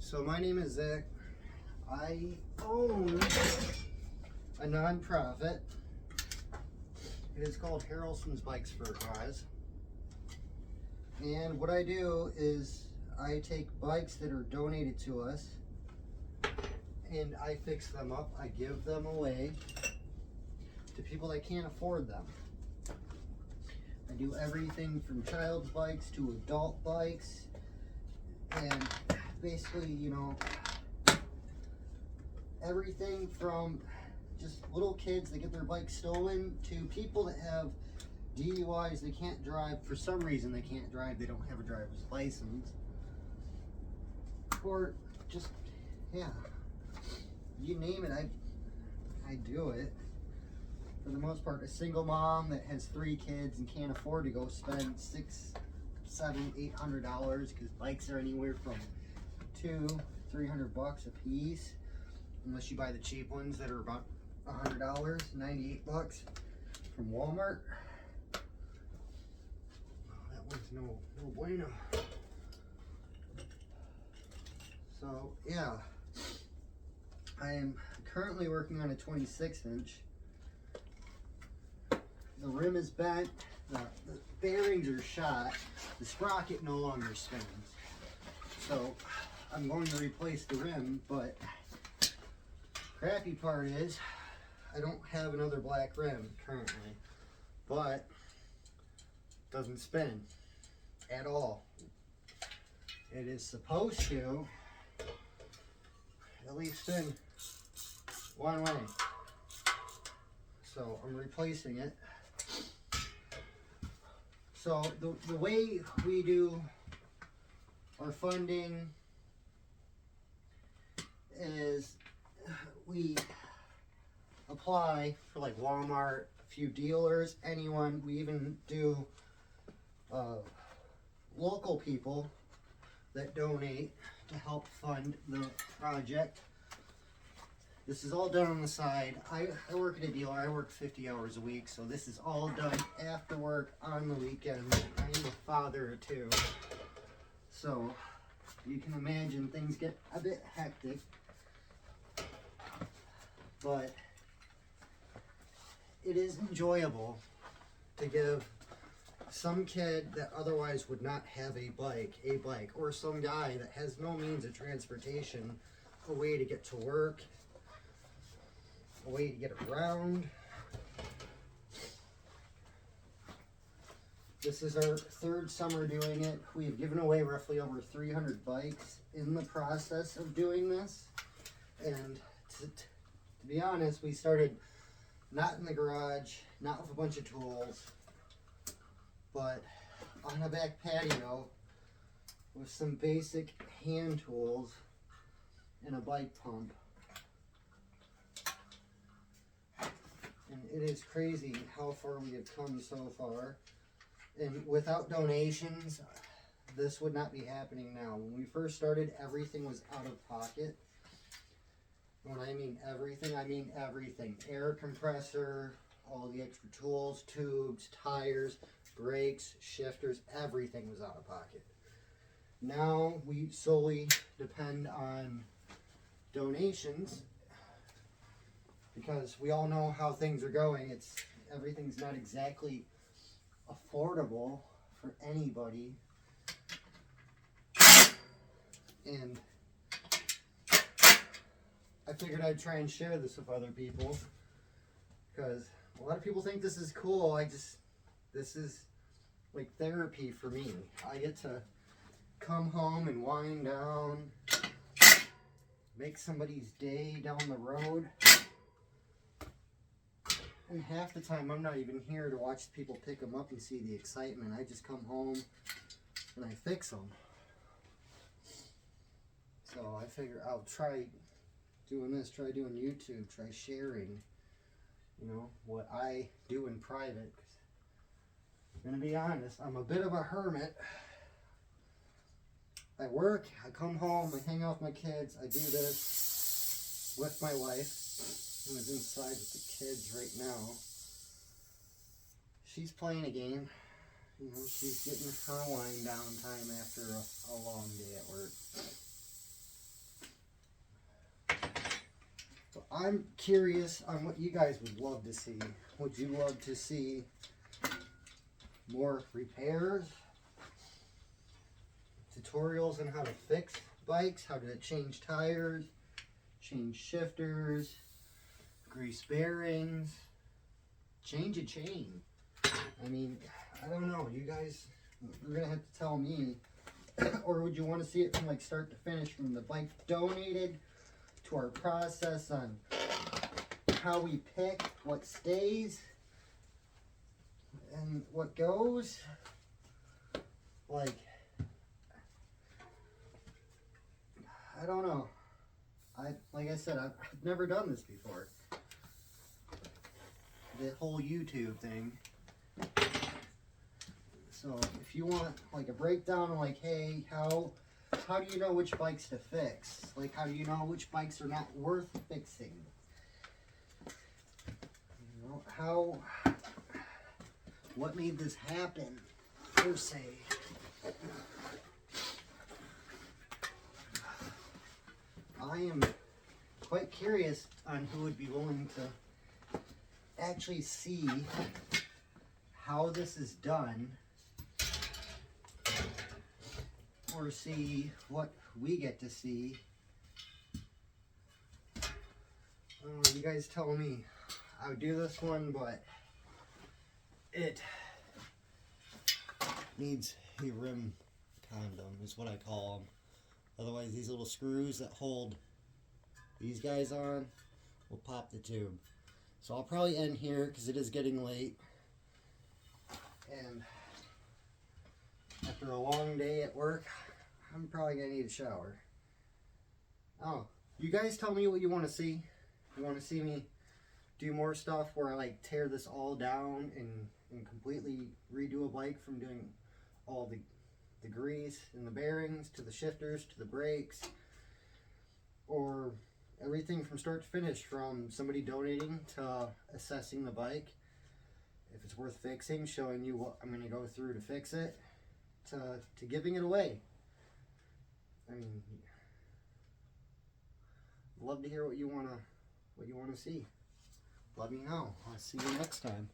So my name is Zach. I own a non-profit. It is called HarrelsonsBikes for a Cause. And what I do is I take bikes that are donated to us and I fix them up. I give them away to people that can't afford them. I do everything from child's bikes to adult bikes, and basically, you know, everything from just little kids that get their bikes stolen to people that have DUIs. They can't drive for some reason. They can't drive. They don't have a driver's license, or just, yeah, you name it, I do it. For the most part, a single mom that has 3 kids and can't afford to go spend $600, $700, $800, because bikes are anywhere from $200-300 a piece, unless you buy the cheap ones that are about $100, $98 from Walmart. Oh, that one's no bueno. So yeah, I am currently working on a 26-inch. The rim is bent, the bearings are shot, the sprocket no longer spins. So I'm going to replace the rim, but crappy part is I don't have another black rim currently, but it doesn't spin at all. It is supposed to at least spin one way. So I'm replacing it. So the way we do our funding is we apply for like Walmart, a few dealers, anyone. We even do local people that donate to help fund the project. This is all done on the side. I work at a dealer. I work 50 hours a week, so this is all done after work on the weekend. I am a father of 2, so you can imagine things get a bit hectic, but it is enjoyable to give some kid that otherwise would not have a bike, or some guy that has no means of transportation, a way to get to work, a way to get around. This is our 3rd summer doing it. We have given away roughly over 300 bikes in the process of doing this. And to be honest, we started not in the garage, not with a bunch of tools, but on a back patio with some basic hand tools and a bike pump. And it is crazy how far we have come so far. And without donations, this would not be happening now. When we first started, everything was out of pocket. When I mean everything, I mean everything. Air compressor, all the extra tools, tubes, tires, brakes, shifters, everything was out of pocket. Now we solely depend on donations, because we all know how things are going. Everything's not exactly affordable for anybody. And I figured I'd try and share this with other people, because a lot of people think this is cool. This is like therapy for me. I get to come home and wind down, make somebody's day down the road. And half the time I'm not even here to watch people pick them up and see the excitement. I just come home and I fix them. So I figure I'll try doing this, try doing YouTube, try sharing, you know, what I do in private. I'm gonna be honest, I'm a bit of a hermit. I work, I come home, I hang out with my kids, I do this with my wife, who is inside with the kids right now. She's playing a game. You know, she's getting her wind down time after a long day at work. But I'm curious on what you guys would love to see. Would you love to see more repairs, tutorials on how to fix bikes, how to change tires, change shifters, grease bearings, change a chain? I mean, I don't know. You guys, you're gonna have to tell me. Or would you want to see it from like start to finish, from the bike donated to our process on how we pick what stays and what goes? Like, I don't know. Like I said, I've never done this before. The whole YouTube thing. So if you want like a breakdown of like, hey, how do you know which bikes to fix? Like, how do you know which bikes are not worth fixing? You know, what made this happen, per se? I am quite curious on who would be willing to actually see how this is done, or see what we get to see. You guys tell me. I would do this one, but it needs a rim condom, is what I call them. Otherwise, these little screws that hold these guys on will pop the tube. So I'll probably end here because it is getting late. And after a long day at work, I'm probably going to need a shower. Oh, you guys tell me what you want to see. You want to see me do more stuff where I like tear this all down and completely redo a bike, from doing all the grease and the bearings to the shifters to the brakes, or everything from start to finish, from somebody donating to assessing the bike, if it's worth fixing, showing you what I'm going to go through to fix it, to giving it away. I mean, love to hear what you want to see. Let me know. I'll see you next time.